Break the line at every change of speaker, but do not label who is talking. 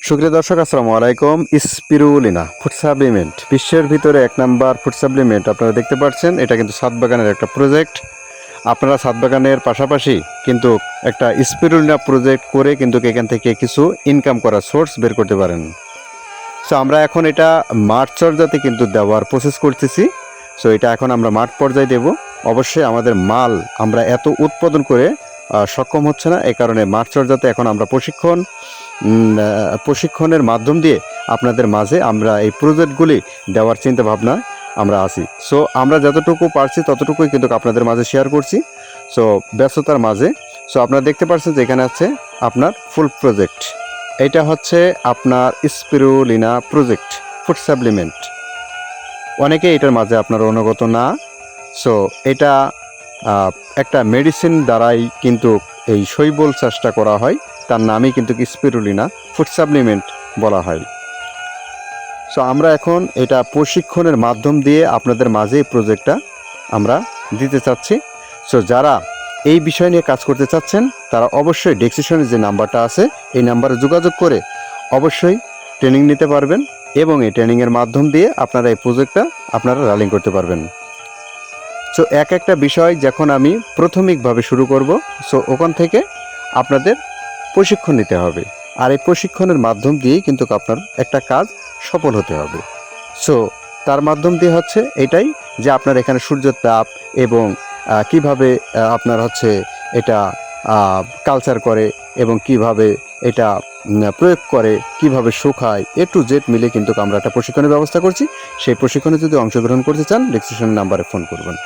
সুপ্রিয় দর্শক, আসসালামু আলাইকুম। স্পিরুলিনা ফুড সাপ্লিমেন্ট বিশ্বের ভিতরে 1 নাম্বার ফুড সাপ্লিমেন্ট আপনারা দেখতে পাচ্ছেন। এটা কিন্তু ছাদ বাগানের একটা প্রজেক্ট। আপনারা ছাদ বাগানের পাশাপাশি কিন্তু একটা স্পিরুলিনা প্রজেক্ট করে কিন্তু এখান থেকে কিছু ইনকাম করার সোর্স বের করতে পারেন। সো আমরা এখন এটা মাঠ চর্যাতে কিন্তু দেওয়ার প্রসেস করতেছি। সো এটা এখন আমরা মাঠ পর্যায়ে দেব। অবশ্যই আমাদের মাল আমরা এত উৎপাদন করে সক্ষম হচ্ছে না, এই কারণে মাঠ চর্যাতে এখন আমরা প্রশিক্ষণের মাধ্যম দিয়ে আপনাদের মাঝে আমরা এই প্রজেক্টগুলি দেওয়ার চিন্তা ভাবনা আমরা আছি। সো আমরা যতটুকু পারছি ততটুকুই কিন্তু আপনাদের মাঝে শেয়ার করছি। সো ব্যস্ততার মাঝে সো আপনারা দেখতে পাচ্ছেন যে এখানে আছে আপনার ফুল প্রজেক্ট। এটা হচ্ছে আপনার স্পিরুলিনা প্রজেক্ট ফুড সাপ্লিমেন্ট। অনেকে এটার মাঝে আপনার অনুগত না। সো এটা একটা মেডিসিন দ্বারাই কিন্তু এই শৈবাল চাষটা করা হয়। তার নামই কিন্তু স্পিরুলিনা ফুড সাপ্লিমেন্ট বলা হয়। সো আমরা এখন এটা প্রশিক্ষণের মাধ্যম দিয়ে আপনাদের মাঝে এই প্রজেক্টটা আমরা দিতে চাচ্ছি। সো যারা এই বিষয় নিয়ে কাজ করতে চাচ্ছেন তারা অবশ্যই ডেসক্রিপশনে যে নাম্বারটা আছে এই নাম্বারে যোগাযোগ করে অবশ্যই ট্রেনিং নিতে পারবেন এবং এই ট্রেনিংয়ের মাধ্যম দিয়ে আপনারা এই প্রজেক্টটা আপনারা রানিং করতে পারবেন। সো একটা বিষয় যখন আমি প্রাথমিকভাবে শুরু করব, সো ওখান থেকে আপনাদের প্রশিক্ষণ নিতে হবে, আর এই প্রশিক্ষণের মাধ্যম দিয়েই কিন্তু আপনার একটা কাজ সফল হতে হবে। সো তার মাধ্যম দিয়ে হচ্ছে এটাই যে আপনার এখানে সূর্যের তাপ এবং কিভাবে আপনার হচ্ছে এটা কালচার করে এবং কিভাবে এটা প্রয়োগ করে, কিভাবে শুকায়, A to Z মিলে কিন্তু আমরা একটা প্রশিক্ষণের ব্যবস্থা করছি। সেই প্রশিক্ষণে যদি অংশগ্রহণ করতে চান ডেসক্রিপশন নাম্বারে ফোন করবেন।